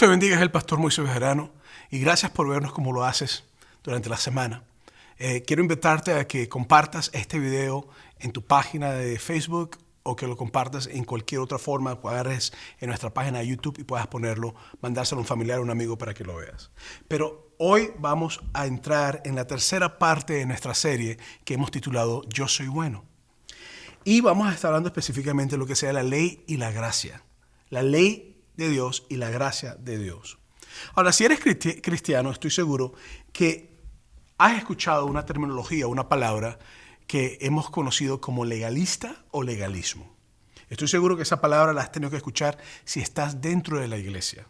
te bendiga, es el pastor Moisés Bejarano y gracias por vernos como lo haces durante la semana. Quiero invitarte a que compartas este video en tu página de Facebook o que lo compartas en cualquier otra forma, agarres en nuestra página de YouTube y puedas ponerlo, mandárselo a un familiar o un amigo para que lo veas. Pero hoy vamos a entrar en la tercera parte de nuestra serie que hemos titulado Yo Soy Bueno. Y vamos a estar hablando específicamente de lo que sea la ley y la gracia. La ley de Dios y la gracia de Dios. Ahora, si eres cristiano, estoy seguro que has escuchado una terminología, una palabra que hemos conocido como legalista o legalismo. Estoy seguro que esa palabra la has tenido que escuchar si estás dentro de la iglesia.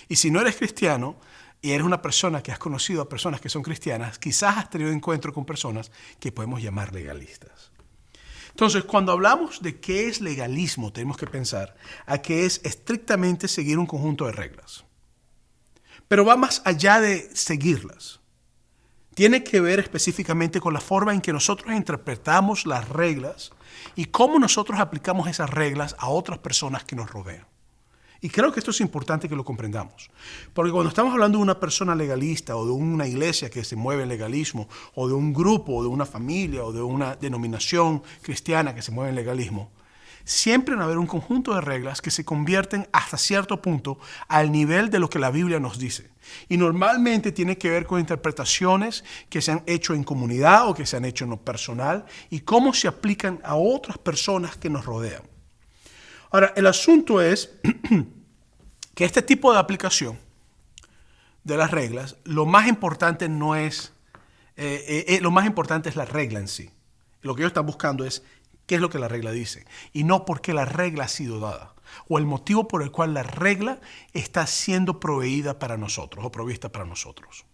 Y si no eres cristiano y eres una persona que has conocido a personas que son cristianas, quizás has tenido encuentro con personas que podemos llamar legalistas. Entonces, cuando hablamos de qué es legalismo, tenemos que pensar a que es estrictamente seguir un conjunto de reglas. Pero va más allá de seguirlas. Tiene que ver específicamente con la forma en que nosotros interpretamos las reglas y cómo nosotros aplicamos esas reglas a otras personas que nos rodean. Y creo que esto es importante que lo comprendamos. Porque cuando estamos hablando de una persona legalista o de una iglesia que se mueve en legalismo, o de un grupo, o de una familia, o de una denominación cristiana que se mueve en legalismo, siempre va a haber un conjunto de reglas que se convierten hasta cierto punto al nivel de lo que la Biblia nos dice. Y normalmente tiene que ver con interpretaciones que se han hecho en comunidad o que se han hecho en lo personal y cómo se aplican a otras personas que nos rodean. Ahora, el asunto es que este tipo de aplicación de las reglas, lo más importante no es, lo más importante es la regla en sí. Lo que ellos están buscando es qué es lo que la regla dice y no por qué la regla ha sido dada o el motivo por el cual la regla está siendo proveída para nosotros o provista para nosotros.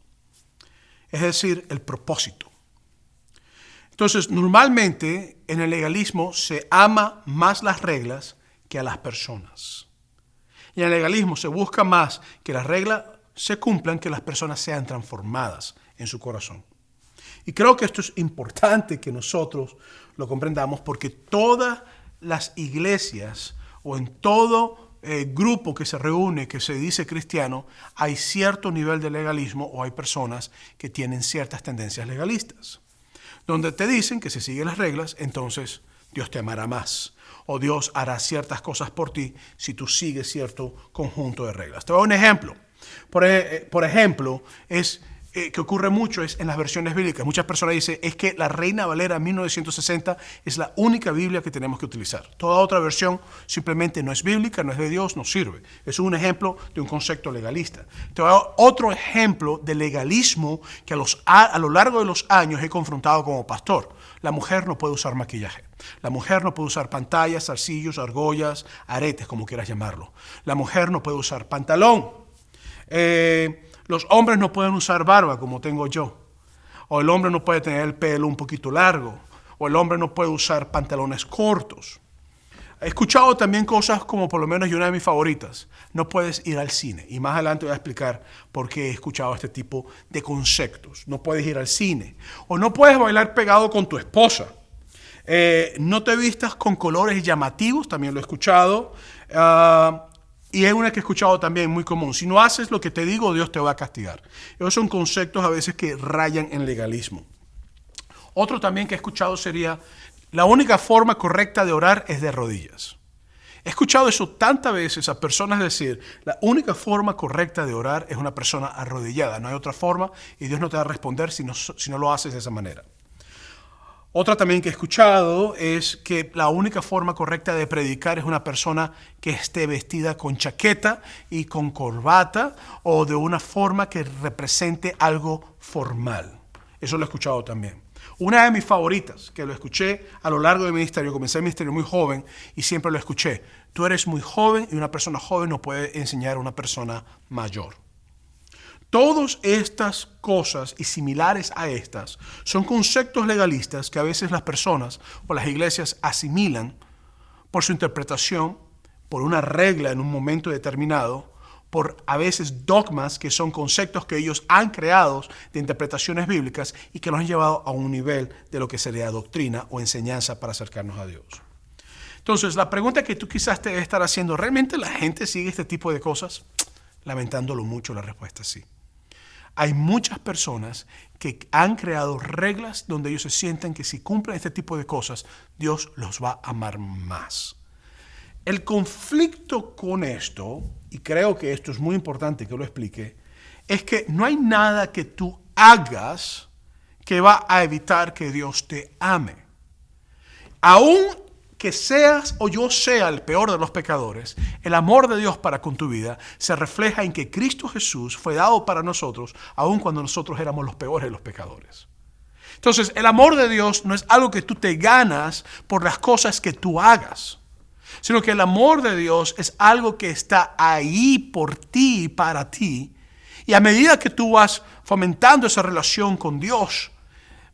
Es decir, el propósito. Entonces, normalmente en el legalismo se ama más las reglas que a las personas. Y en el legalismo se busca más que las reglas se cumplan, que las personas sean transformadas en su corazón. Y creo que esto es importante que nosotros lo comprendamos porque todas las iglesias o en todo grupo que se reúne, que se dice cristiano, hay cierto nivel de legalismo o hay personas que tienen ciertas tendencias legalistas. Donde te dicen que si sigues las reglas, entonces Dios te amará más. O Dios hará ciertas cosas por ti si tú sigues cierto conjunto de reglas. Te voy a dar un ejemplo. Por ejemplo, que ocurre mucho es en las versiones bíblicas. Muchas personas dicen es que la Reina Valera 1960 es la única Biblia que tenemos que utilizar. Toda otra versión simplemente no es bíblica, no es de Dios, no sirve. Es un ejemplo de un concepto legalista. Te voy a dar otro ejemplo de legalismo que a lo largo de los años he confrontado como pastor. La mujer no puede usar maquillaje. La mujer no puede usar pantallas, zarcillos, argollas, aretes, como quieras llamarlo. La mujer no puede usar pantalón. Los hombres no pueden usar barba, como tengo yo. O el hombre no puede tener el pelo un poquito largo. O el hombre no puede usar pantalones cortos. He escuchado también cosas como, por lo menos, y una de mis favoritas, no puedes ir al cine. Y más adelante voy a explicar por qué he escuchado este tipo de conceptos. No puedes ir al cine. O no puedes bailar pegado con tu esposa. No te vistas con colores llamativos, también lo he escuchado. Y es una que he escuchado también muy común. Si no haces lo que te digo, Dios te va a castigar. Esos son conceptos a veces que rayan en legalismo. Otro también que he escuchado sería, la única forma correcta de orar es de rodillas. He escuchado eso tantas veces a personas decir, la única forma correcta de orar es una persona arrodillada. No hay otra forma y Dios no te va a responder si no lo haces de esa manera. Otra también que he escuchado es que la única forma correcta de predicar es una persona que esté vestida con chaqueta y con corbata o de una forma que represente algo formal. Eso lo he escuchado también. Una de mis favoritas, que lo escuché a lo largo de mi ministerio, comencé el ministerio muy joven y siempre lo escuché. Tú eres muy joven y una persona joven no puede enseñar a una persona mayor. Todas estas cosas y similares a estas son conceptos legalistas que a veces las personas o las iglesias asimilan por su interpretación, por una regla en un momento determinado, por a veces dogmas que son conceptos que ellos han creado de interpretaciones bíblicas y que nos han llevado a un nivel de lo que sería doctrina o enseñanza para acercarnos a Dios. Entonces, la pregunta que tú quizás te debes estar haciendo, ¿realmente la gente sigue este tipo de cosas? Lamentándolo mucho, la respuesta es sí. Hay muchas personas que han creado reglas donde ellos se sienten que si cumplen este tipo de cosas, Dios los va a amar más. El conflicto con esto, y creo que esto es muy importante que lo explique, es que no hay nada que tú hagas que va a evitar que Dios te ame. Aún que seas o yo sea el peor de los pecadores, el amor de Dios para con tu vida se refleja en que Cristo Jesús fue dado para nosotros, aun cuando nosotros éramos los peores de los pecadores. Entonces, el amor de Dios no es algo que tú te ganas por las cosas que tú hagas, sino que el amor de Dios es algo que está ahí por ti y para ti. Y a medida que tú vas fomentando esa relación con Dios,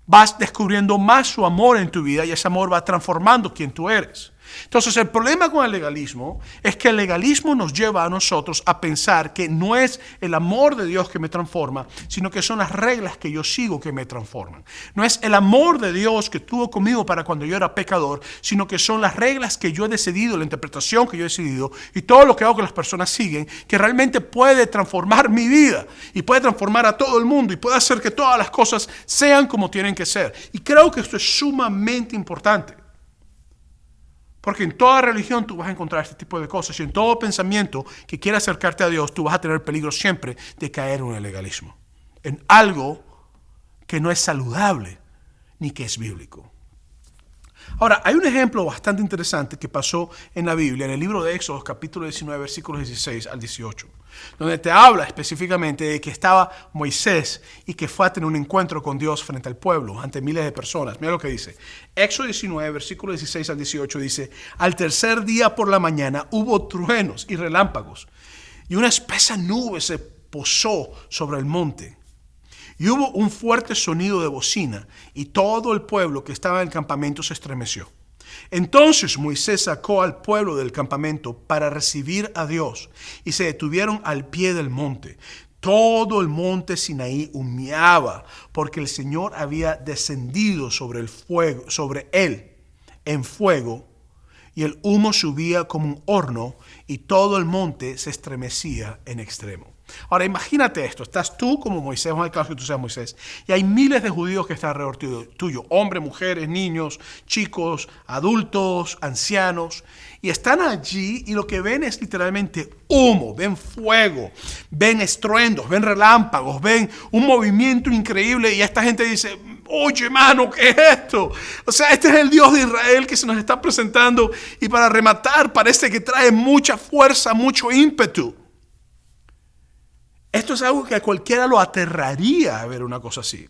vas descubriendo más su amor en tu vida y ese amor va transformando quien tú eres. Entonces, el problema con el legalismo es que el legalismo nos lleva a nosotros a pensar que no es el amor de Dios que me transforma, sino que son las reglas que yo sigo que me transforman. No es el amor de Dios que tuvo conmigo para cuando yo era pecador, sino que son las reglas que yo he decidido, la interpretación que yo he decidido y todo lo que hago que las personas siguen, que realmente puede transformar mi vida y puede transformar a todo el mundo y puede hacer que todas las cosas sean como tienen que ser. Y creo que esto es sumamente importante. Porque en toda religión tú vas a encontrar este tipo de cosas y en todo pensamiento que quiera acercarte a Dios tú vas a tener peligro siempre de caer en el legalismo, en algo que no es saludable ni que es bíblico. Ahora, hay un ejemplo bastante interesante que pasó en la Biblia, en el libro de Éxodo, capítulo 19, versículos 16 al 18, donde te habla específicamente de que estaba Moisés y que fue a tener un encuentro con Dios frente al pueblo, ante miles de personas. Mira lo que dice. Éxodo 19, versículos 16 al 18 dice, al tercer día por la mañana hubo truenos y relámpagos, y una espesa nube se posó sobre el monte. Y hubo un fuerte sonido de bocina, y todo el pueblo que estaba en el campamento se estremeció. Entonces Moisés sacó al pueblo del campamento para recibir a Dios, y se detuvieron al pie del monte. Todo el monte Sinaí humeaba, porque el Señor había descendido sobre él en fuego, y el humo subía como un horno, y todo el monte se estremecía en extremo. Ahora imagínate esto, estás tú como Moisés, en el caso que tú seas Moisés, y hay miles de judíos que están alrededor tuyo, hombres, mujeres, niños, chicos, adultos, ancianos, y están allí y lo que ven es literalmente humo, ven fuego, ven estruendos, ven relámpagos, ven un movimiento increíble y esta gente dice, oye hermano, ¿qué es esto? O sea, este es el Dios de Israel que se nos está presentando y para rematar parece que trae mucha fuerza, mucho ímpetu. Esto es algo que a cualquiera lo aterraría ver una cosa así.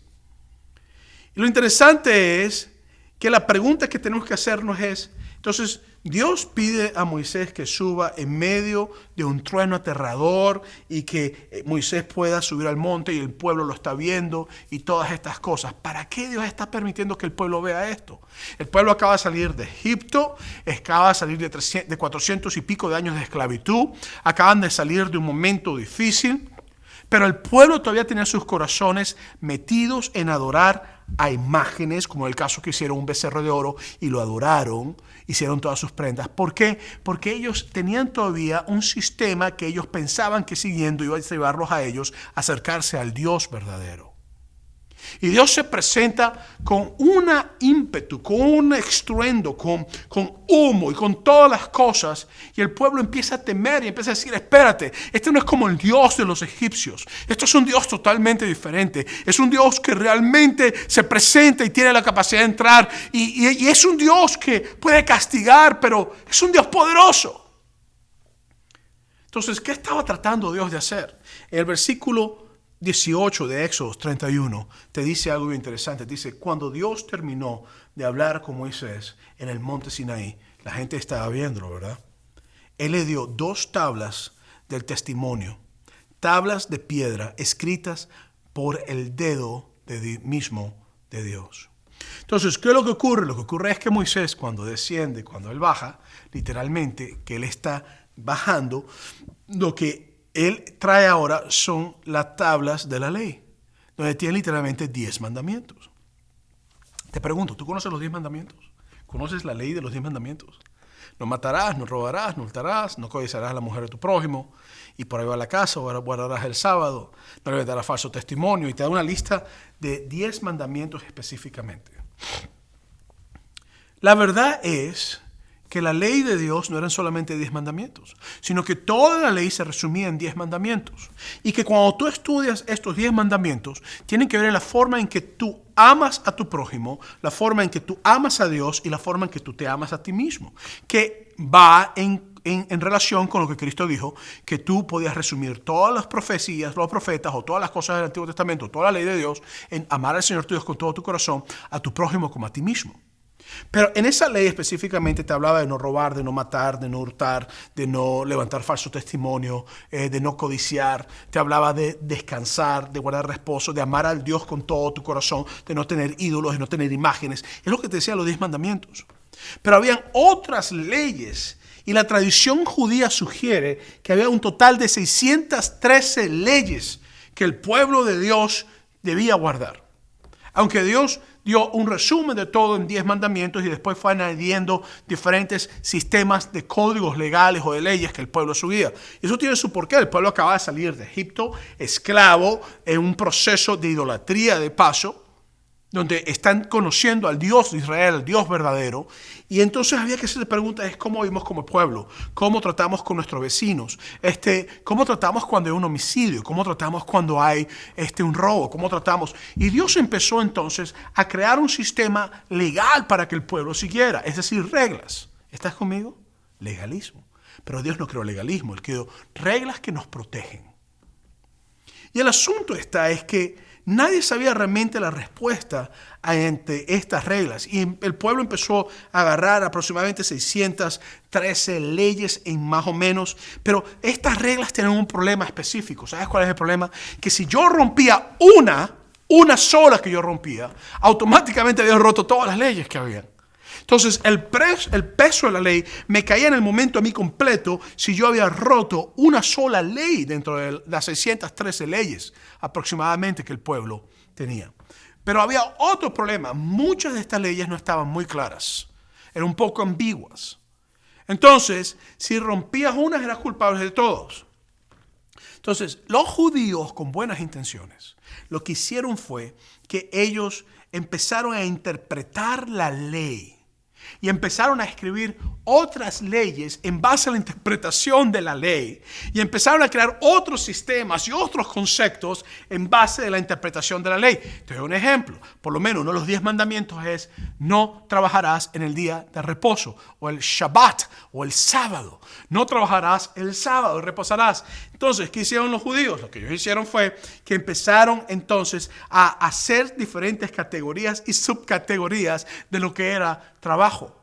Y lo interesante es que la pregunta que tenemos que hacernos es, entonces, Dios pide a Moisés que suba en medio de un trueno aterrador y que Moisés pueda subir al monte y el pueblo lo está viendo y todas estas cosas. ¿Para qué Dios está permitiendo que el pueblo vea esto? El pueblo acaba de salir de Egipto, acaba de salir de 400 y pico de años de esclavitud, acaban de salir de un momento difícil. Pero el pueblo todavía tenía sus corazones metidos en adorar a imágenes, como el caso que hicieron un becerro de oro y lo adoraron, hicieron todas sus prendas. ¿Por qué? Porque ellos tenían todavía un sistema que ellos pensaban que siguiendo iba a llevarlos a ellos a acercarse al Dios verdadero. Y Dios se presenta con un ímpetu, con un estruendo, con humo y con todas las cosas. Y el pueblo empieza a temer y empieza a decir, espérate, este no es como el Dios de los egipcios. Esto es un Dios totalmente diferente. Es un Dios que realmente se presenta y tiene la capacidad de entrar. Y es un Dios que puede castigar, pero es un Dios poderoso. Entonces, ¿qué estaba tratando Dios de hacer? En el versículo 18 de Éxodo 31 te dice algo interesante. Dice, cuando Dios terminó de hablar con Moisés en el monte Sinaí, la gente estaba viéndolo, ¿verdad? Él le dio 2 tablas del testimonio, tablas de piedra escritas por el dedo mismo de Dios. Entonces, ¿qué es lo que ocurre? Lo que ocurre es que Moisés, cuando desciende, cuando él baja, literalmente, que él está bajando, lo que él trae ahora son las tablas de la ley, donde tiene literalmente 10 mandamientos. Te pregunto, ¿tú conoces los 10 mandamientos? ¿Conoces la ley de los 10 mandamientos? No matarás, no robarás, no hurtarás, no codiciarás a la mujer de tu prójimo, y por ahí va la casa, guardarás el sábado, no le darás falso testimonio, y te da una lista de 10 mandamientos específicamente. La verdad es que la ley de Dios no eran solamente 10 mandamientos, sino que toda la ley se resumía en 10 mandamientos. Y que cuando tú estudias estos 10 mandamientos, tienen que ver en la forma en que tú amas a tu prójimo, la forma en que tú amas a Dios y la forma en que tú te amas a ti mismo, que va en relación con lo que Cristo dijo, que tú podías resumir todas las profecías, los profetas o todas las cosas del Antiguo Testamento, toda la ley de Dios, en amar al Señor tu Dios con todo tu corazón, a tu prójimo como a ti mismo. Pero en esa ley específicamente te hablaba de no robar, de no matar, de no hurtar, de no levantar falso testimonio, de no codiciar. Te hablaba de descansar, de guardar reposo, de amar al Dios con todo tu corazón, de no tener ídolos, de no tener imágenes. Es lo que te decía los 10 mandamientos. Pero habían otras leyes y la tradición judía sugiere que había un total de 613 leyes que el pueblo de Dios debía guardar. Aunque Dios dio un resumen de todo en 10 mandamientos y después fue añadiendo diferentes sistemas de códigos legales o de leyes que el pueblo subía. Y eso tiene su porqué. El pueblo acaba de salir de Egipto, esclavo, en un proceso de idolatría de paso, donde están conociendo al Dios de Israel, al Dios verdadero. Y entonces había que hacerse preguntas, es cómo vivimos como pueblo, cómo tratamos con nuestros vecinos, cómo tratamos cuando hay un homicidio, cómo tratamos cuando hay un robo, cómo tratamos. Y Dios empezó entonces a crear un sistema legal para que el pueblo siguiera, es decir, reglas. ¿Estás conmigo? Legalismo. Pero Dios no creó legalismo, Él creó reglas que nos protegen. Y el asunto es que nadie sabía realmente la respuesta ante estas reglas. Y el pueblo empezó a agarrar aproximadamente 613 leyes en más o menos. Pero estas reglas tienen un problema específico. ¿Sabes cuál es el problema? Que si yo rompía una sola que yo rompía, automáticamente había roto todas las leyes que había. Entonces, el peso de la ley me caía en el momento a mí completo si yo había roto una sola ley dentro de las 613 leyes aproximadamente que el pueblo tenía. Pero había otro problema. Muchas de estas leyes no estaban muy claras. Eran un poco ambiguas. Entonces, si rompías unas, eras culpable de todos. Entonces, los judíos con buenas intenciones, lo que hicieron fue que ellos empezaron a interpretar la ley. Y empezaron a escribir otras leyes en base a la interpretación de la ley. Y empezaron a crear otros sistemas y otros conceptos en base a la interpretación de la ley. Te doy un ejemplo. Por lo menos uno de los 10 mandamientos es: no trabajarás en el día de reposo, o el Shabbat, o el sábado. No trabajarás el sábado, reposarás. Entonces, ¿qué hicieron los judíos? Lo que ellos hicieron fue que empezaron entonces a hacer diferentes categorías y subcategorías de lo que era trabajo.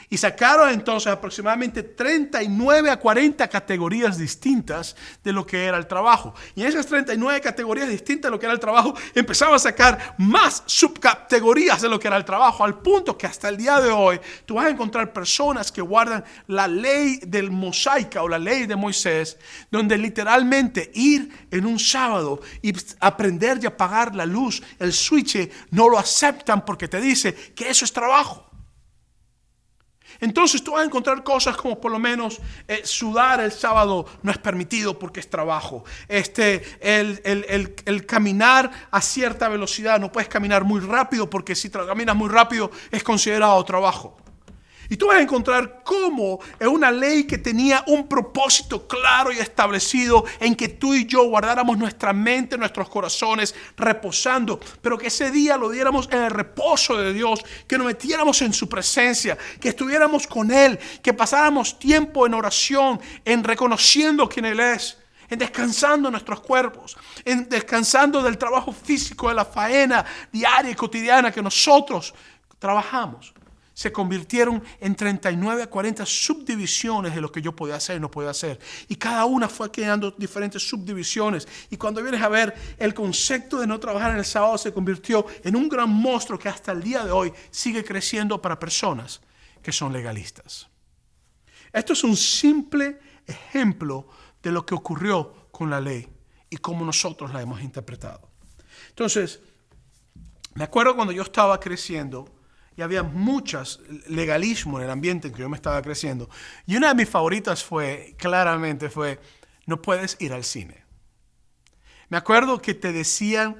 Y sacaron entonces aproximadamente 39 a 40 categorías distintas de lo que era el trabajo. Y en esas 39 categorías distintas de lo que era el trabajo, empezaron a sacar más subcategorías de lo que era el trabajo, al punto que hasta el día de hoy tú vas a encontrar personas que guardan la ley del mosaica o la ley de Moisés, donde literalmente ir en un sábado y aprender y apagar la luz, el switch, no lo aceptan porque te dice que eso es trabajo. Entonces tú vas a encontrar cosas como por lo menos sudar el sábado no es permitido porque es trabajo. El caminar a cierta velocidad, no puedes caminar muy rápido porque si caminas muy rápido es considerado trabajo. Y tú vas a encontrar cómo es una ley que tenía un propósito claro y establecido en que tú y yo guardáramos nuestra mente, nuestros corazones reposando, pero que ese día lo diéramos en el reposo de Dios, que nos metiéramos en su presencia, que estuviéramos con Él, que pasáramos tiempo en oración, en reconociendo quién Él es, en descansando nuestros cuerpos, en descansando del trabajo físico, de la faena diaria y cotidiana que nosotros trabajamos. Se convirtieron en 39 a 40 subdivisiones de lo que yo podía hacer y no podía hacer. Y cada una fue creando diferentes subdivisiones. Y cuando vienes a ver, el concepto de no trabajar en el sábado se convirtió en un gran monstruo que hasta el día de hoy sigue creciendo para personas que son legalistas. Esto es un simple ejemplo de lo que ocurrió con la ley y cómo nosotros la hemos interpretado. Entonces, me acuerdo cuando yo estaba creciendo y había muchas legalismo en el ambiente en que yo me estaba creciendo. Y una de mis favoritas claramente fue, no puedes ir al cine. Me acuerdo que decía,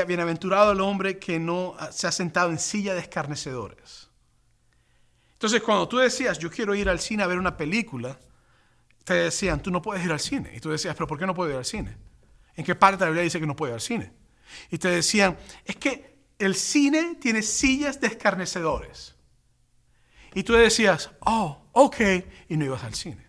bienaventurado el hombre que no se ha sentado en silla de escarnecedores. Entonces, cuando tú decías, yo quiero ir al cine a ver una película, te decían, tú no puedes ir al cine. Y tú decías, pero ¿por qué no puedo ir al cine? ¿En qué parte de la Biblia dice que no puedo ir al cine? Y te decían, es que el cine tiene sillas de escarnecedores. Y tú decías, oh, ok, y no ibas al cine.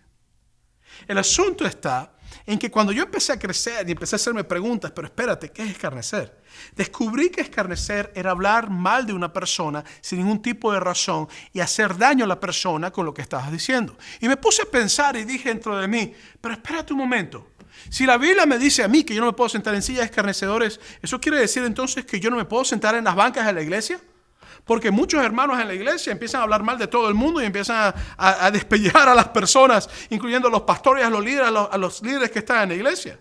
El asunto está en que cuando yo empecé a crecer y empecé a hacerme preguntas, pero espérate, ¿qué es escarnecer? Descubrí que escarnecer era hablar mal de una persona sin ningún tipo de razón y hacer daño a la persona con lo que estabas diciendo. Y me puse a pensar y dije dentro de mí, pero espérate un momento. Si la Biblia me dice a mí que yo no me puedo sentar en sillas de escarnecedores, ¿eso quiere decir entonces que yo no me puedo sentar en las bancas de la iglesia? Porque muchos hermanos en la iglesia empiezan a hablar mal de todo el mundo y empiezan a despellejar a las personas, incluyendo a los pastores, a los líderes que están en la iglesia.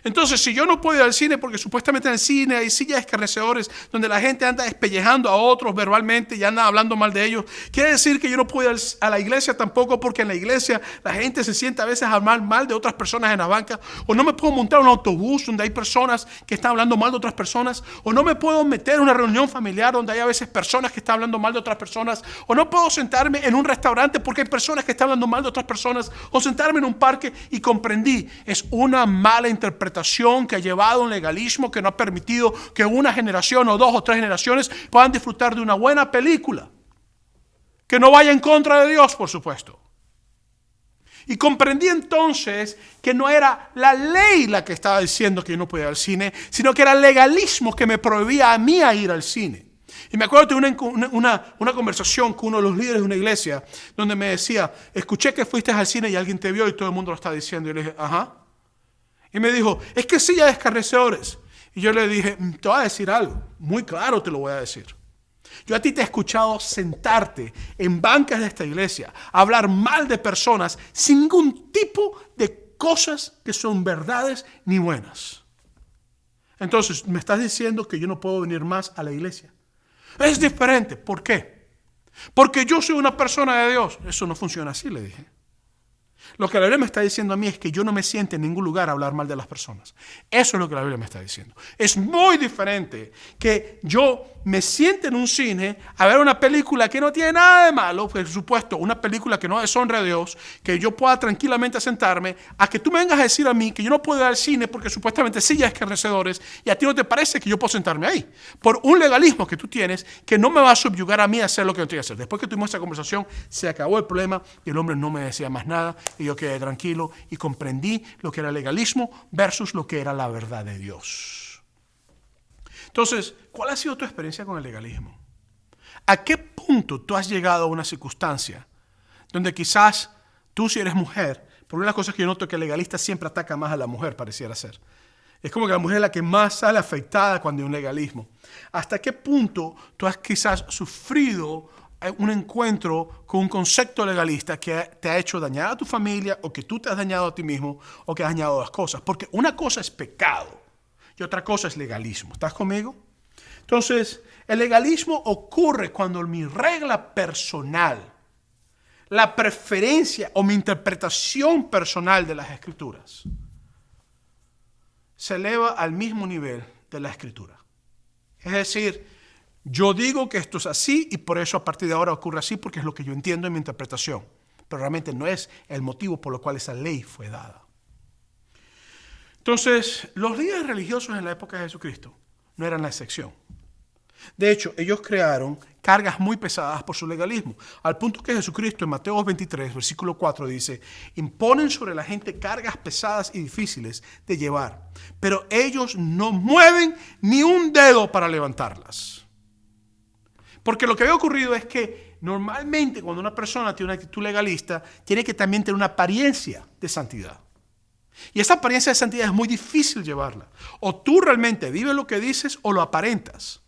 Entonces, si yo no puedo ir al cine porque supuestamente en el cine hay sillas escarnecedores donde la gente anda despellejando a otros verbalmente y anda hablando mal de ellos, quiere decir que yo no puedo ir a la iglesia tampoco porque en la iglesia la gente se sienta a veces a hablar mal de otras personas en la banca, o no me puedo montar un autobús donde hay personas que están hablando mal de otras personas, o no me puedo meter en una reunión familiar donde hay a veces personas que están hablando mal de otras personas, o no puedo sentarme en un restaurante porque hay personas que están hablando mal de otras personas, o sentarme en un parque. Y comprendí, es una mala interpretación que ha llevado a un legalismo que no ha permitido que una generación o 2 o 3 generaciones puedan disfrutar de una buena película que no vaya en contra de Dios, por supuesto. Y comprendí entonces que no era la ley la que estaba diciendo que yo no podía ir al cine, sino que era el legalismo que me prohibía a mí a ir al cine. Y me acuerdo de una conversación con uno de los líderes de una iglesia donde me decía, escuché que fuiste al cine y alguien te vio y todo el mundo lo está diciendo. Y le dije, ajá. Y me dijo, es que silla de escarnecedores. Y yo le dije, te voy a decir algo, muy claro te lo voy a decir. Yo a ti te he escuchado sentarte en bancas de esta iglesia, hablar mal de personas sin ningún tipo de cosas que son verdades ni buenas. Entonces, me estás diciendo que yo no puedo venir más a la iglesia. Es diferente. ¿Por qué? Porque yo soy una persona de Dios. Eso no funciona así, le dije. Lo que la Biblia me está diciendo a mí es que yo no me siento en ningún lugar a hablar mal de las personas. Eso es lo que la Biblia me está diciendo. Es muy diferente que yo me siente en un cine a ver una película que no tiene nada de malo, por supuesto, una película que no deshonra a Dios, que yo pueda tranquilamente sentarme, a que tú me vengas a decir a mí que yo no puedo ir al cine porque supuestamente sillas escarnecedores y a ti no te parece que yo puedo sentarme ahí. Por un legalismo que tú tienes que no me va a subyugar a mí a hacer lo que yo tengo que hacer. Después que tuvimos esta conversación, se acabó el problema y el hombre no me decía más nada y yo quedé tranquilo y comprendí lo que era legalismo versus lo que era la verdad de Dios. Entonces, ¿cuál ha sido tu experiencia con el legalismo? ¿A qué punto tú has llegado a una circunstancia donde quizás tú, si eres mujer, por una de las cosas que yo noto que el legalista siempre ataca más a la mujer, pareciera ser. Es como que la mujer es la que más sale afectada cuando hay un legalismo. ¿Hasta qué punto tú has quizás sufrido un encuentro con un concepto legalista que te ha hecho dañar a tu familia, o que tú te has dañado a ti mismo, o que has dañado las cosas? Porque una cosa es pecado y otra cosa es legalismo. ¿Estás conmigo? Entonces, el legalismo ocurre cuando mi regla personal, la preferencia o mi interpretación personal de las Escrituras se eleva al mismo nivel de la Escritura. Es decir, yo digo que esto es así y por eso a partir de ahora ocurre así porque es lo que yo entiendo en mi interpretación. Pero realmente no es el motivo por el cual esa ley fue dada. Entonces, los líderes religiosos en la época de Jesucristo no eran la excepción. De hecho, ellos crearon cargas muy pesadas por su legalismo, al punto que Jesucristo en Mateo 23, versículo 4 dice, imponen sobre la gente cargas pesadas y difíciles de llevar, pero ellos no mueven ni un dedo para levantarlas. Porque lo que había ocurrido es que normalmente cuando una persona tiene una actitud legalista, tiene que también tener una apariencia de santidad. Y esa apariencia de santidad es muy difícil llevarla. O tú realmente vives lo que dices o lo aparentas.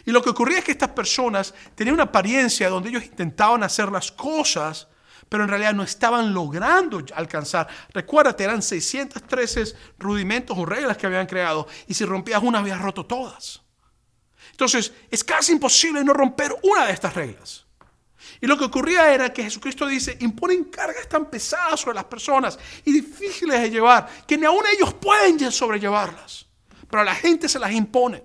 Y lo que ocurría es que estas personas tenían una apariencia donde ellos intentaban hacer las cosas, pero en realidad no estaban logrando alcanzar. Recuérdate, eran 613 rudimentos o reglas que habían creado, y si rompías una habías roto todas. Entonces, es casi imposible no romper una de estas reglas. Y lo que ocurría era que Jesucristo dice, imponen cargas tan pesadas sobre las personas y difíciles de llevar, que ni aun ellos pueden sobrellevarlas. Pero a la gente se las impone.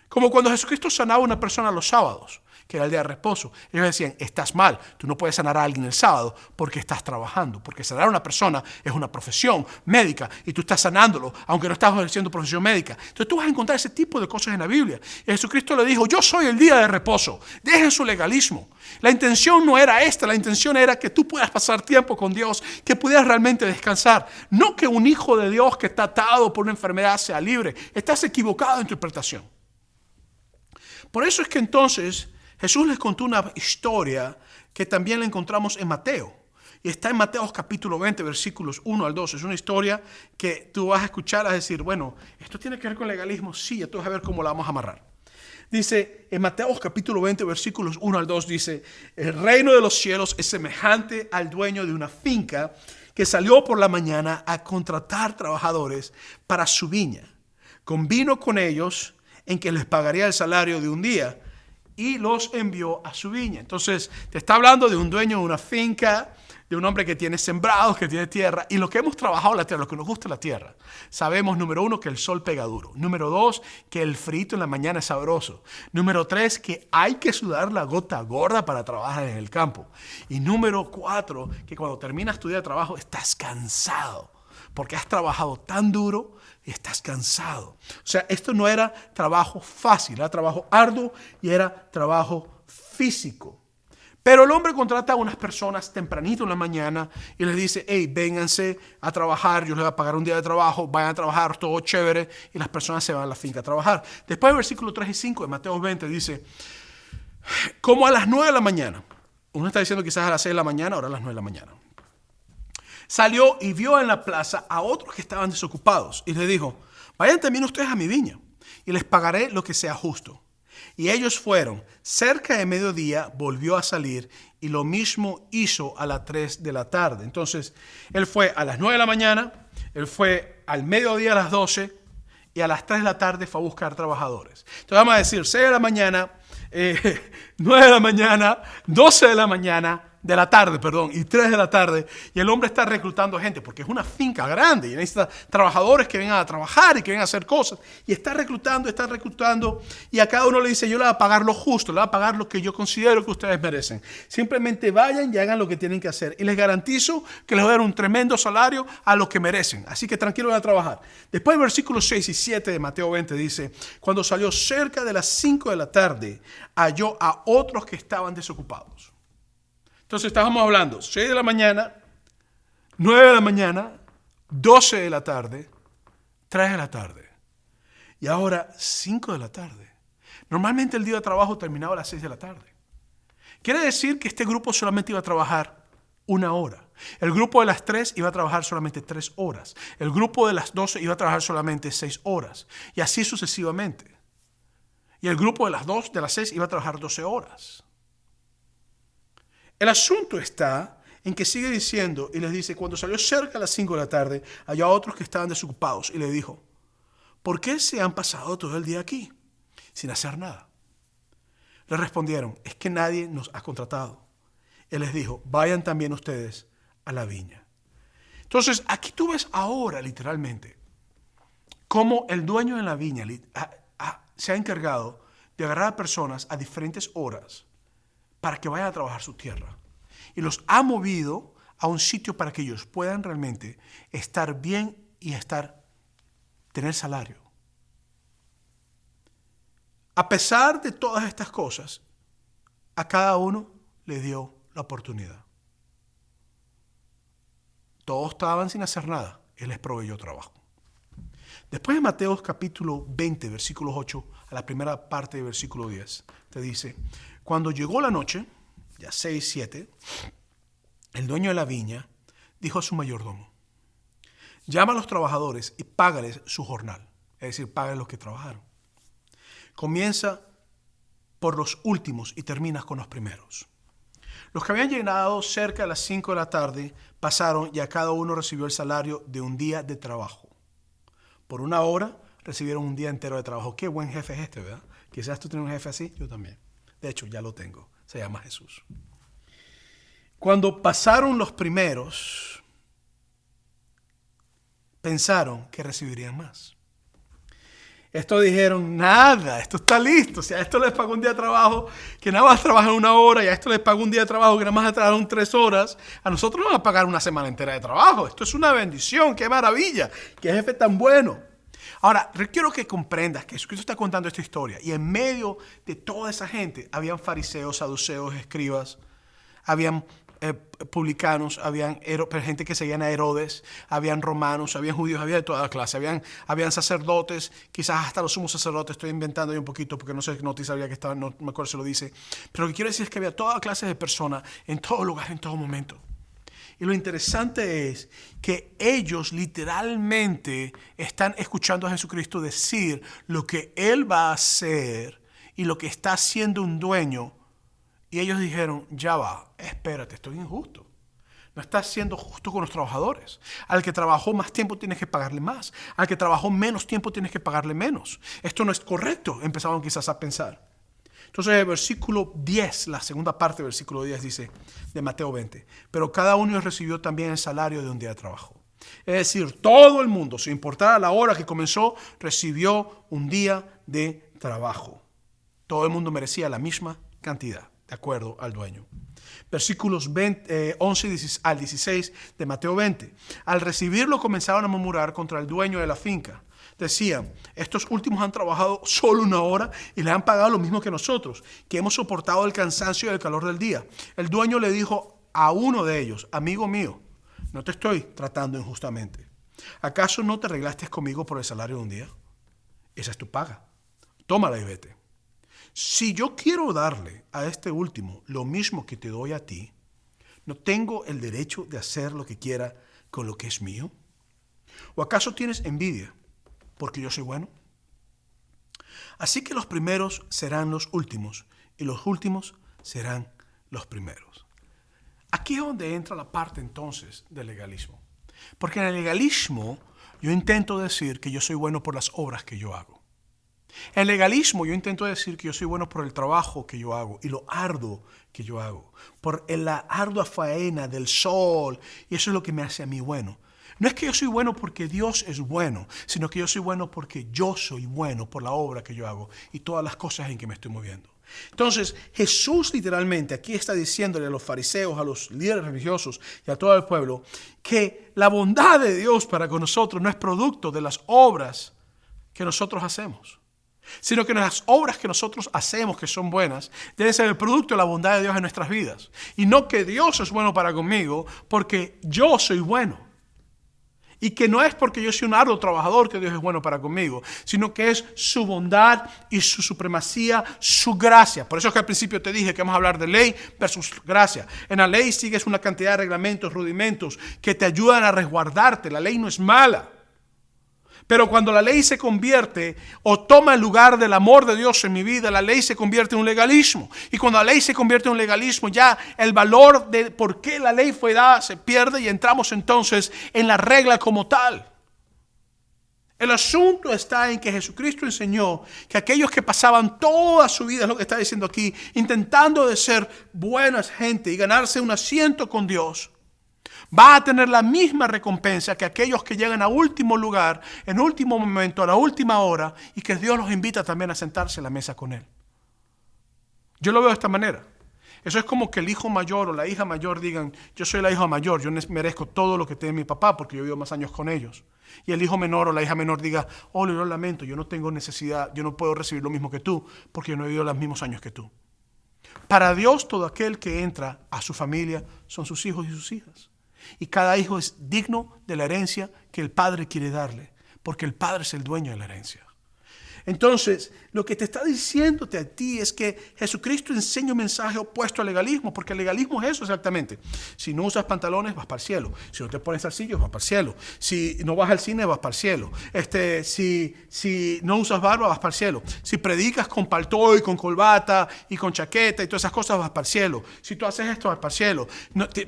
Como cuando Jesucristo sanaba a una persona los sábados, que era el día de reposo. Ellos decían, estás mal, tú no puedes sanar a alguien el sábado porque estás trabajando. Porque sanar a una persona es una profesión médica y tú estás sanándolo, aunque no estás ejerciendo profesión médica. Entonces tú vas a encontrar ese tipo de cosas en la Biblia. Y Jesucristo le dijo, yo soy el día de reposo. Dejen su legalismo. La intención no era esta, la intención era que tú puedas pasar tiempo con Dios, que pudieras realmente descansar. No que un hijo de Dios que está atado por una enfermedad sea libre. Estás equivocado en tu interpretación. Por eso es que entonces Jesús les contó una historia que también la encontramos en Mateo. Y está en Mateo capítulo 20, versículos 1 al 2. Es una historia que tú vas a escuchar a decir, bueno, ¿esto tiene que ver con legalismo? Sí, entonces vas a ver cómo la vamos a amarrar. Dice, en Mateo capítulo 20, versículos 1 al 2, dice, el reino de los cielos es semejante al dueño de una finca que salió por la mañana a contratar trabajadores para su viña. Convino con ellos en que les pagaría el salario de un día y los envió a su viña. Entonces, te está hablando de un dueño de una finca, de un hombre que tiene sembrados, que tiene tierra. Y lo que hemos trabajado en la tierra, lo que nos gusta la tierra, sabemos, número 1, que el sol pega duro. Número 2, que el frito en la mañana es sabroso. Número 3, que hay que sudar la gota gorda para trabajar en el campo. Y número 4, que cuando terminas tu día de trabajo estás cansado, porque has trabajado tan duro y estás cansado. O sea, esto no era trabajo fácil, era trabajo arduo y era trabajo físico. Pero el hombre contrata a unas personas tempranito en la mañana y les dice, hey, vénganse a trabajar, yo les voy a pagar un día de trabajo, vayan a trabajar, todo chévere, y las personas se van a la finca a trabajar. Después el versículo 3 y 5 de Mateo 20 dice, como a las 9 de la mañana, uno está diciendo quizás a las 6 de la mañana, ahora a las 9 de la mañana, salió y vio en la plaza a otros que estaban desocupados y les dijo, vayan también ustedes a mi viña y les pagaré lo que sea justo. Y ellos fueron. Cerca de mediodía volvió a salir y lo mismo hizo a las 3 de la tarde. Entonces, él fue a las 9 de la mañana, él fue al mediodía a las 12 y a las 3 de la tarde fue a buscar trabajadores. Entonces vamos a decir 6 de la mañana, 9 de la mañana, 12 de la mañana, de la tarde, perdón, y 3 de la tarde, y el hombre está reclutando gente, porque es una finca grande, y necesita trabajadores que vengan a trabajar y que vengan a hacer cosas, y está reclutando, y a cada uno le dice, yo le voy a pagar lo justo, le voy a pagar lo que yo considero que ustedes merecen. Simplemente vayan y hagan lo que tienen que hacer, y les garantizo que les voy a dar un tremendo salario a lo que merecen, así que tranquilos, van a trabajar. Después el versículo 6 y 7 de Mateo 20 dice, cuando salió cerca de las 5 de la tarde, halló a otros que estaban desocupados. Entonces estábamos hablando 6 de la mañana, 9 de la mañana, 12 de la tarde, 3 de la tarde y ahora 5 de la tarde. Normalmente el día de trabajo terminaba a las 6 de la tarde. Quiere decir que este grupo solamente iba a trabajar 1 hora. El grupo de las 3 iba a trabajar solamente 3 horas. El grupo de las 12 iba a trabajar solamente 6 horas. Y así sucesivamente. Y el grupo de las 2, de las 6 iba a trabajar 12 horas. El asunto está en que sigue diciendo y les dice, cuando salió cerca a las 5 de la tarde, halló a otros que estaban desocupados y le dijo, ¿por qué se han pasado todo el día aquí sin hacer nada? Le respondieron, es que nadie nos ha contratado. Él les dijo, vayan también ustedes a la viña. Entonces, aquí tú ves ahora literalmente cómo el dueño de la viña se ha encargado de agarrar a personas a diferentes horas para que vayan a trabajar su tierra. Y los ha movido a un sitio para que ellos puedan realmente estar bien y tener salario. A pesar de todas estas cosas, a cada uno le dio la oportunidad. Todos estaban sin hacer nada. Él les proveyó trabajo. Después de Mateo capítulo 20, versículos 8 a la primera parte del versículo 10, te dice, cuando llegó la noche, ya 6, 7, el dueño de la viña dijo a su mayordomo, llama a los trabajadores y págales su jornal, es decir, págales los que trabajaron. Comienza por los últimos y terminas con los primeros. Los que habían llegado cerca de las 5 de la tarde pasaron y a cada uno recibió el salario de un día de trabajo. Por 1 hora recibieron un día entero de trabajo. Qué buen jefe es este, ¿verdad? Quizás tú tienes un jefe así, yo también. De hecho, ya lo tengo. Se llama Jesús. Cuando pasaron los primeros, pensaron que recibirían más. Estos dijeron, nada, esto está listo. O sea, a esto les pagó un día de trabajo que nada más trabajan 1 hora, y a esto les pagó un día de trabajo que nada más trabajaron 3 horas. A nosotros nos van a pagar una semana entera de trabajo. Esto es una bendición, qué maravilla, qué jefe tan bueno. Ahora, quiero que comprendas que Jesucristo está contando esta historia, y en medio de toda esa gente habían fariseos, saduceos, escribas, habían publicanos, habían gente que seguían a Herodes, habían romanos, habían judíos, había de toda clase, habían sacerdotes, quizás hasta los sumos sacerdotes. Estoy inventando ahí un poquito porque no sé, no te sabía que estaba, no me acuerdo si lo dice, pero lo que quiero decir es que había toda clase de personas en todo lugar, en todo momento. Y lo interesante es que ellos literalmente están escuchando a Jesucristo decir lo que Él va a hacer y lo que está haciendo un dueño. Y ellos dijeron, ya va, espérate, esto es injusto. No estás siendo justo con los trabajadores. Al que trabajó más tiempo tienes que pagarle más. Al que trabajó menos tiempo tienes que pagarle menos. Esto no es correcto, empezaron quizás a pensar. Entonces el versículo 10, la segunda parte del versículo 10 dice, de Mateo 20, pero cada uno recibió también el salario de un día de trabajo. Es decir, todo el mundo, sin importar la hora que comenzó, recibió un día de trabajo. Todo el mundo merecía la misma cantidad, de acuerdo al dueño. Versículos 11 al 16 de Mateo 20. Al recibirlo comenzaron a murmurar contra el dueño de la finca. Decían, estos últimos han trabajado solo 1 hora y le han pagado lo mismo que nosotros, que hemos soportado el cansancio y el calor del día. El dueño le dijo a uno de ellos, amigo mío, no te estoy tratando injustamente. ¿Acaso no te arreglaste conmigo por el salario de un día? Esa es tu paga. Tómala y vete. Si yo quiero darle a este último lo mismo que te doy a ti, ¿no tengo el derecho de hacer lo que quiera con lo que es mío? ¿O acaso tienes envidia porque yo soy bueno? Así que los primeros serán los últimos y los últimos serán los primeros. Aquí es donde entra la parte entonces del legalismo. Porque en el legalismo yo intento decir que yo soy bueno por las obras que yo hago. En el legalismo yo intento decir que yo soy bueno por el trabajo que yo hago y lo arduo que yo hago, por la ardua faena del sol, y eso es lo que me hace a mí bueno. No es que yo soy bueno porque Dios es bueno, sino que yo soy bueno porque yo soy bueno por la obra que yo hago y todas las cosas en que me estoy moviendo. Entonces Jesús literalmente aquí está diciéndole a los fariseos, a los líderes religiosos y a todo el pueblo que la bondad de Dios para con nosotros no es producto de las obras que nosotros hacemos, sino que las obras que nosotros hacemos que son buenas deben ser el producto de la bondad de Dios en nuestras vidas, y no que Dios es bueno para conmigo porque yo soy bueno, y que no es porque yo soy un arduo trabajador que Dios es bueno para conmigo, sino que es su bondad y su supremacía, su gracia. Por eso es que al principio te dije que vamos a hablar de ley versus gracia. En la ley sigues una cantidad de reglamentos, rudimentos que te ayudan a resguardarte. La ley no es mala. Pero cuando la ley se convierte o toma el lugar del amor de Dios en mi vida, la ley se convierte en un legalismo. Y cuando la ley se convierte en un legalismo, ya el valor de por qué la ley fue dada se pierde y entramos entonces en la regla como tal. El asunto está en que Jesucristo enseñó que aquellos que pasaban toda su vida, es lo que está diciendo aquí, intentando de ser buenas gente y ganarse un asiento con Dios, va a tener la misma recompensa que aquellos que llegan a último lugar, en último momento, a la última hora, y que Dios los invita también a sentarse a la mesa con Él. Yo lo veo de esta manera. Eso es como que el hijo mayor o la hija mayor digan, yo soy la hija mayor, yo merezco todo lo que tiene mi papá porque yo vivo más años con ellos. Y el hijo menor o la hija menor diga, oh, lo lamento, yo no tengo necesidad, yo no puedo recibir lo mismo que tú porque yo no he vivido los mismos años que tú. Para Dios, todo aquel que entra a su familia son sus hijos y sus hijas. Y cada hijo es digno de la herencia que el padre quiere darle, porque el padre es el dueño de la herencia. Entonces, lo que te está diciéndote a ti es que Jesucristo enseña un mensaje opuesto al legalismo, porque el legalismo es eso exactamente. Si no usas pantalones, vas para el cielo. Si no te pones zarcillos, vas para el cielo. Si no vas al cine, vas para el cielo. Si no usas barba, vas para el cielo. Si predicas con paltó y con corbata y con chaqueta y todas esas cosas, vas para el cielo. Si tú haces esto, vas para el cielo.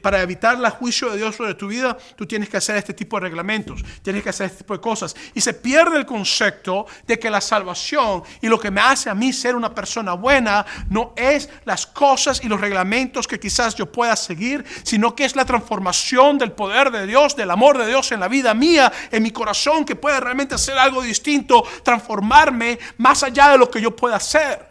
Para evitar el juicio de Dios sobre tu vida, tú tienes que hacer este tipo de reglamentos, tienes que hacer este tipo de cosas. Y se pierde el concepto de que la salvación y lo que me hace a mí ser una persona buena no es las cosas y los reglamentos que quizás yo pueda seguir, sino que es la transformación del poder de Dios, del amor de Dios en la vida mía, en mi corazón, que puede realmente hacer algo distinto, transformarme más allá de lo que yo pueda hacer.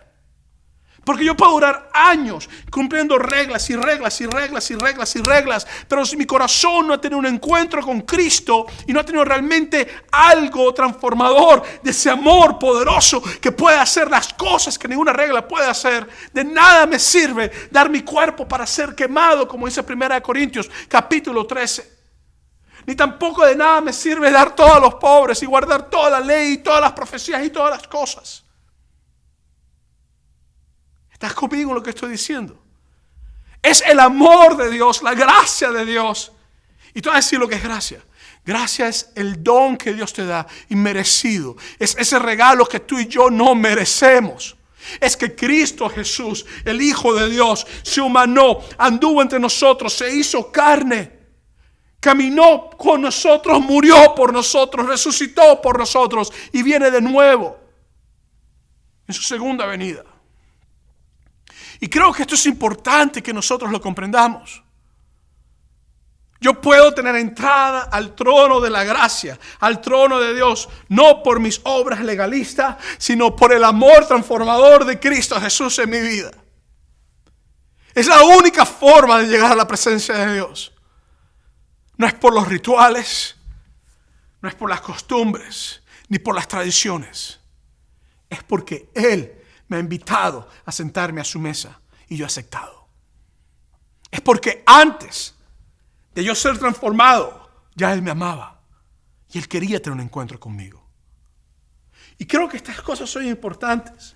Porque yo puedo durar años cumpliendo reglas y reglas y reglas y reglas y reglas, pero si mi corazón no ha tenido un encuentro con Cristo y no ha tenido realmente algo transformador de ese amor poderoso que puede hacer las cosas que ninguna regla puede hacer, de nada me sirve dar mi cuerpo para ser quemado, como dice 1 Corintios capítulo 13. Ni tampoco de nada me sirve dar todo a los pobres y guardar toda la ley y todas las profecías y todas las cosas. ¿Estás conmigo en lo que estoy diciendo? Es el amor de Dios, la gracia de Dios. Y tú vas a decir lo que es gracia. Gracia es el don que Dios te da, inmerecido. Es ese regalo que tú y yo no merecemos. Es que Cristo Jesús, el Hijo de Dios, se humanó, anduvo entre nosotros, se hizo carne. Caminó con nosotros, murió por nosotros, resucitó por nosotros y viene de nuevo en su segunda venida. Y creo que esto es importante que nosotros lo comprendamos. Yo puedo tener entrada al trono de la gracia, al trono de Dios, no por mis obras legalistas, sino por el amor transformador de Cristo Jesús en mi vida. Es la única forma de llegar a la presencia de Dios. No es por los rituales, no es por las costumbres, ni por las tradiciones. Es porque Él me ha invitado a sentarme a su mesa y yo he aceptado. Es porque antes de yo ser transformado, ya Él me amaba y Él quería tener un encuentro conmigo. Y creo que estas cosas son importantes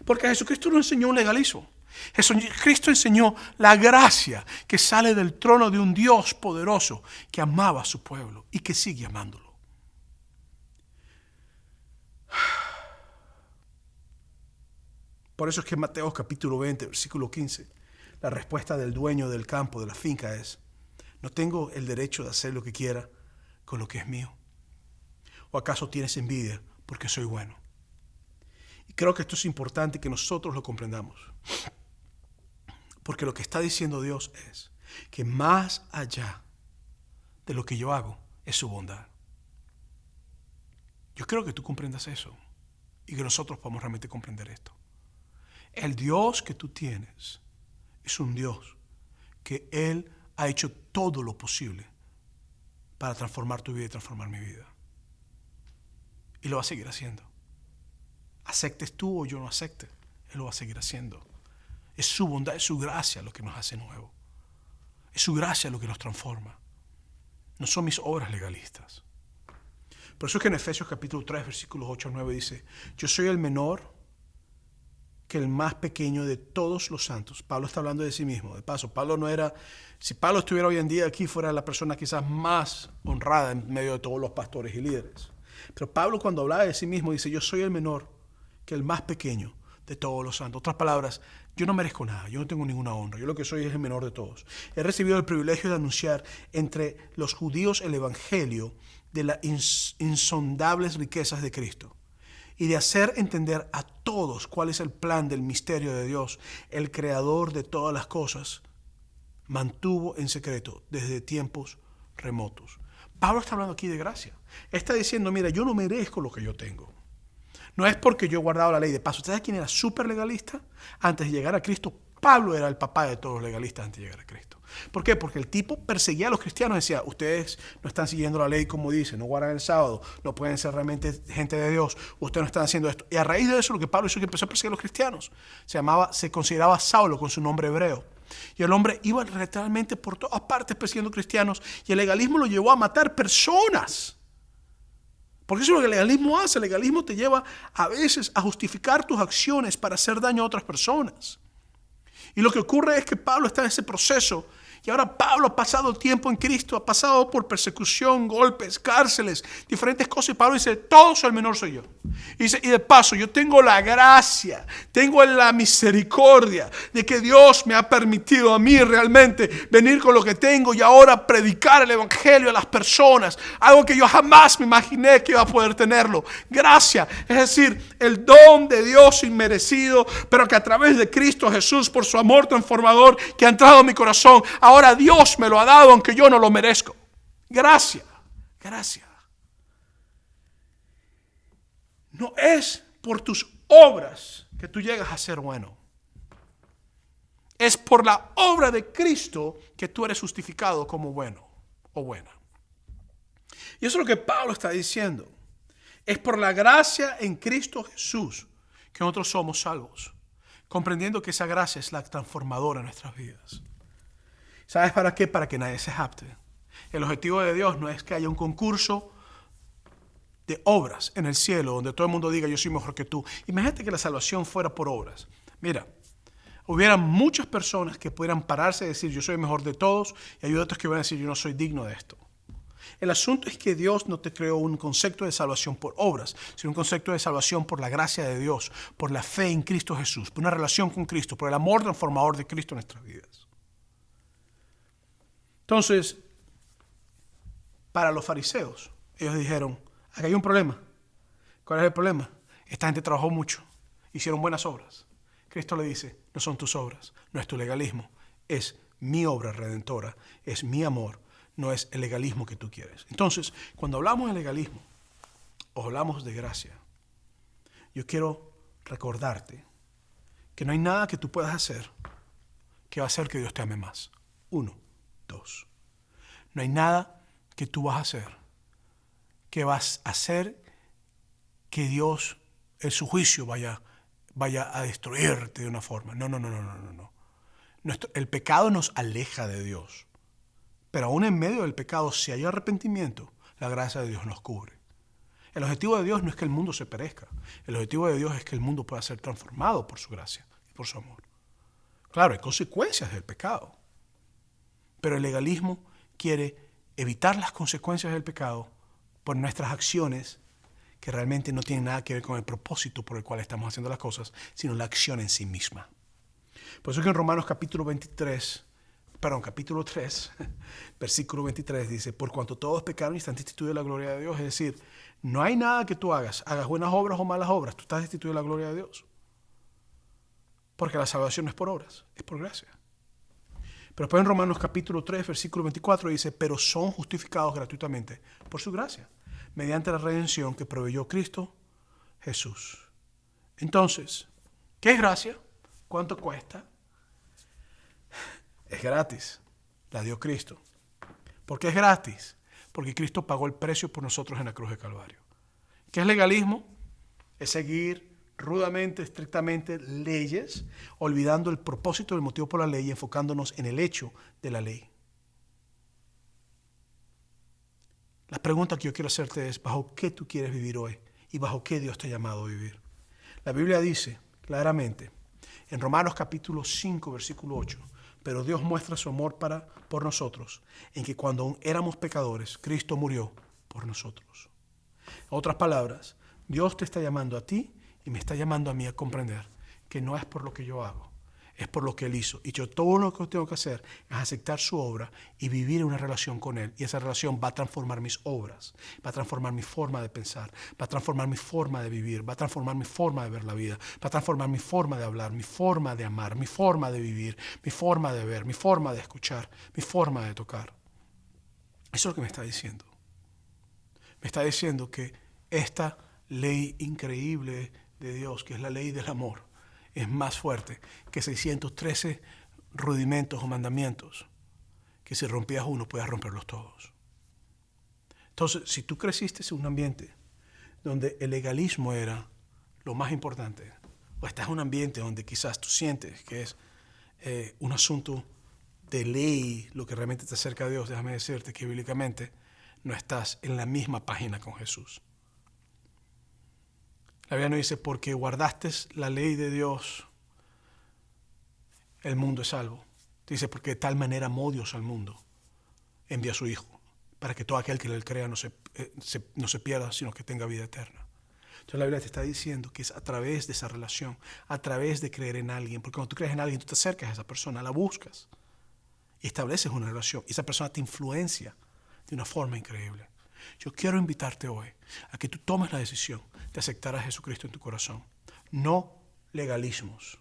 porque Jesucristo no enseñó un legalismo. Jesucristo enseñó la gracia que sale del trono de un Dios poderoso que amaba a su pueblo y que sigue amándolo. Por eso es que en Mateo capítulo 20, versículo 15, la respuesta del dueño del campo, de la finca es: ¿no tengo el derecho de hacer lo que quiera con lo que es mío? ¿O acaso tienes envidia porque soy bueno? Y creo que esto es importante que nosotros lo comprendamos. Porque lo que está diciendo Dios es que más allá de lo que yo hago es su bondad. Yo creo que tú comprendas eso y que nosotros podamos realmente comprender esto. El Dios que tú tienes es un Dios que Él ha hecho todo lo posible para transformar tu vida y transformar mi vida. Y lo va a seguir haciendo. Aceptes tú o yo no acepte, Él lo va a seguir haciendo. Es su bondad, es su gracia lo que nos hace nuevo. Es su gracia lo que nos transforma. No son mis obras legalistas. Por eso es que en Efesios capítulo 3, versículos 8 al 9 dice: yo soy el menor que el más pequeño de todos los santos. Pablo está hablando de sí mismo. De paso, Pablo no era, si Pablo estuviera hoy en día aquí, fuera la persona quizás más honrada en medio de todos los pastores y líderes. Pero Pablo, cuando hablaba de sí mismo, dice: yo soy el menor que el más pequeño de todos los santos. Otras palabras, yo no merezco nada, yo no tengo ninguna honra, yo lo que soy es el menor de todos. He recibido el privilegio de anunciar entre los judíos el evangelio de las insondables riquezas de Cristo y de hacer entender a todos cuál es el plan del misterio de Dios. El creador de todas las cosas mantuvo en secreto desde tiempos remotos. Pablo está hablando aquí de gracia. Está diciendo: mira, yo no merezco lo que yo tengo. No es porque yo he guardado la ley. De paso, ¿ustedes quién era súper legalista? Antes de llegar a Cristo, Pablo era el papá de todos los legalistas antes de llegar a Cristo. ¿Por qué? Porque el tipo perseguía a los cristianos. Decía: ustedes no están siguiendo la ley como dice, no guardan el sábado, no pueden ser realmente gente de Dios, ustedes no están haciendo esto. Y a raíz de eso, lo que Pablo hizo es que empezó a perseguir a los cristianos. Se consideraba Saulo con su nombre hebreo. Y el hombre iba literalmente por todas partes persiguiendo cristianos. Y el legalismo lo llevó a matar personas. Porque eso es lo que el legalismo hace. El legalismo te lleva a veces a justificar tus acciones para hacer daño a otras personas. Y lo que ocurre es que Pablo está en ese proceso. Y ahora Pablo ha pasado tiempo en Cristo, ha pasado por persecución, golpes, cárceles, diferentes cosas. Y Pablo dice, todo soy el menor soy yo. Y dice, y de paso, yo tengo la gracia, tengo la misericordia de que Dios me ha permitido a mí realmente venir con lo que tengo y ahora predicar el evangelio a las personas. Algo que yo jamás me imaginé que iba a poder tenerlo. Gracia, es decir, el don de Dios inmerecido, pero que a través de Cristo Jesús, por su amor transformador que ha entrado en mi corazón, ahora Dios me lo ha dado aunque yo no lo merezco. Gracia, gracia. No es por tus obras que tú llegas a ser bueno. Es por la obra de Cristo que tú eres justificado como bueno o buena. Y eso es lo que Pablo está diciendo. Es por la gracia en Cristo Jesús que nosotros somos salvos. Comprendiendo que esa gracia es la transformadora en nuestras vidas. ¿Sabes para qué? Para que nadie se jacte. El objetivo de Dios no es que haya un concurso de obras en el cielo donde todo el mundo diga yo soy mejor que tú. Imagínate que la salvación fuera por obras. Mira, hubiera muchas personas que pudieran pararse y decir yo soy el mejor de todos y hay otros que van a decir yo no soy digno de esto. El asunto es que Dios no te creó un concepto de salvación por obras, sino un concepto de salvación por la gracia de Dios, por la fe en Cristo Jesús, por una relación con Cristo, por el amor transformador de Cristo en nuestras vidas. Entonces, para los fariseos, ellos dijeron, aquí hay un problema. ¿Cuál es el problema? Esta gente trabajó mucho, hicieron buenas obras. Cristo le dice, no son tus obras, no es tu legalismo, es mi obra redentora, es mi amor, no es el legalismo que tú quieres. Entonces, cuando hablamos de legalismo o hablamos de gracia, yo quiero recordarte que no hay nada que tú puedas hacer que va a hacer que Dios te ame más. 1, 2. No hay nada que tú vas a hacer que vas a hacer que Dios, en su juicio, vaya a destruirte de una forma. No. El pecado nos aleja de Dios. Pero aún en medio del pecado, si hay arrepentimiento, la gracia de Dios nos cubre. El objetivo de Dios no es que el mundo se perezca. El objetivo de Dios es que el mundo pueda ser transformado por su gracia y por su amor. Claro, hay consecuencias del pecado. Pero el legalismo quiere evitar las consecuencias del pecado por nuestras acciones que realmente no tienen nada que ver con el propósito por el cual estamos haciendo las cosas, sino la acción en sí misma. Por eso es que en Romanos capítulo 3, versículo 23 dice, por cuanto todos pecaron y están destituidos de la gloria de Dios. Es decir, no hay nada que tú hagas buenas obras o malas obras, tú estás destituido de la gloria de Dios. Porque la salvación no es por obras, es por gracia. Pero después en Romanos capítulo 3, versículo 24 dice, pero son justificados gratuitamente por su gracia, mediante la redención que proveyó Cristo Jesús. Entonces, ¿qué es gracia? ¿Cuánto cuesta? Es gratis, la dio Cristo. ¿Por qué es gratis? Porque Cristo pagó el precio por nosotros en la cruz de Calvario. ¿Qué es legalismo? Es seguir rudamente, estrictamente leyes, olvidando el propósito del motivo por la ley y enfocándonos en el hecho de la ley. La pregunta que yo quiero hacerte es, ¿bajo qué tú quieres vivir hoy? ¿Y bajo qué Dios te ha llamado a vivir? La Biblia dice claramente, en Romanos capítulo 5, versículo 8, pero Dios muestra su amor por nosotros, en que cuando aún éramos pecadores, Cristo murió por nosotros. En otras palabras, Dios te está llamando a ti y me está llamando a mí a comprender que no es por lo que yo hago, es por lo que Él hizo. Y yo todo lo que tengo que hacer es aceptar su obra y vivir en una relación con Él. Y esa relación va a transformar mis obras, va a transformar mi forma de pensar, va a transformar mi forma de vivir, va a transformar mi forma de ver la vida, va a transformar mi forma de hablar, mi forma de amar, mi forma de vivir, mi forma de ver, mi forma de escuchar, mi forma de tocar. Eso es lo que me está diciendo. Me está diciendo que esta ley increíble de Dios, que es la ley del amor, es más fuerte que 613 rudimentos o mandamientos, que si rompías uno, puedes romperlos todos. Entonces, si tú creciste en un ambiente donde el legalismo era lo más importante, o estás en un ambiente donde quizás tú sientes que es un asunto de ley lo que realmente te acerca a Dios, déjame decirte que bíblicamente no estás en la misma página con Jesús. La Biblia no dice, porque guardaste la ley de Dios, el mundo es salvo. Dice, porque de tal manera amó Dios al mundo, envía a su Hijo, para que todo aquel que le crea no se pierda, sino que tenga vida eterna. Entonces la Biblia te está diciendo que es a través de esa relación, a través de creer en alguien, porque cuando tú crees en alguien, tú te acercas a esa persona, la buscas y estableces una relación. Y esa persona te influencia de una forma increíble. Yo quiero invitarte hoy a que tú tomes la decisión de aceptar a Jesucristo en tu corazón. No legalismos,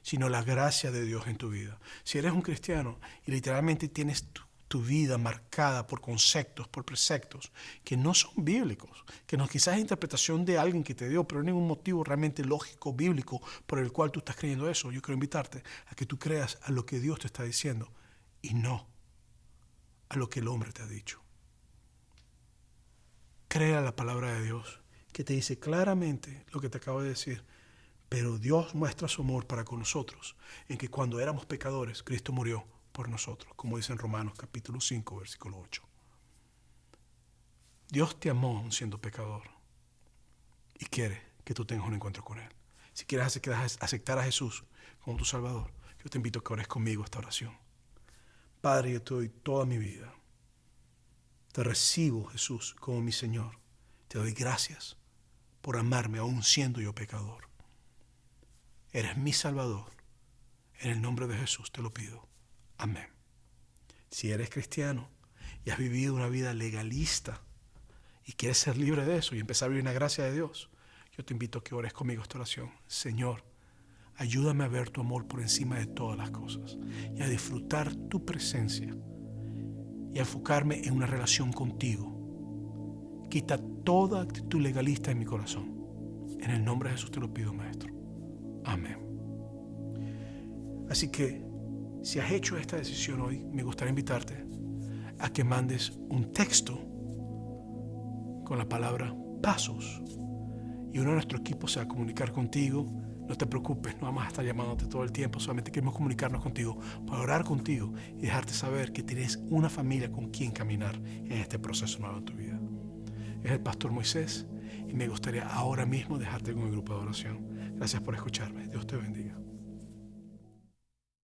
sino la gracia de Dios en tu vida. Si eres un cristiano y literalmente tienes tu vida marcada por conceptos, por preceptos que no son bíblicos, que no quizás es interpretación de alguien que te dio, pero no hay ningún motivo realmente lógico, bíblico, por el cual tú estás creyendo eso, yo quiero invitarte a que tú creas a lo que Dios te está diciendo y no a lo que el hombre te ha dicho. Crea la palabra de Dios, que te dice claramente lo que te acabo de decir. Pero Dios muestra su amor para con nosotros, en que cuando éramos pecadores, Cristo murió por nosotros, como dice en Romanos capítulo 5, versículo 8. Dios te amó aun siendo pecador y quiere que tú tengas un encuentro con Él. Si quieres aceptar a Jesús como tu Salvador, yo te invito a que ores conmigo esta oración. Padre, yo te doy toda mi vida. Te recibo, Jesús, como mi Señor. Te doy gracias por amarme aun siendo yo pecador. Eres mi Salvador. En el nombre de Jesús te lo pido. Amén. Si eres cristiano y has vivido una vida legalista y quieres ser libre de eso y empezar a vivir una gracia de Dios, yo te invito a que ores conmigo esta oración. Señor, ayúdame a ver tu amor por encima de todas las cosas y a disfrutar tu presencia y a enfocarme en una relación contigo. Quita toda actitud legalista en mi corazón. En el nombre de Jesús te lo pido, Maestro. Amén. Así que, si has hecho esta decisión hoy, me gustaría invitarte a que mandes un texto con la palabra pasos y uno de nuestro equipo se va a comunicar contigo. No te preocupes, no vamos a estar llamándote todo el tiempo, solamente queremos comunicarnos contigo para orar contigo y dejarte saber que tienes una familia con quien caminar en este proceso nuevo de tu vida. Es el Pastor Moisés y me gustaría ahora mismo dejarte con el grupo de oración. Gracias por escucharme. Dios te bendiga.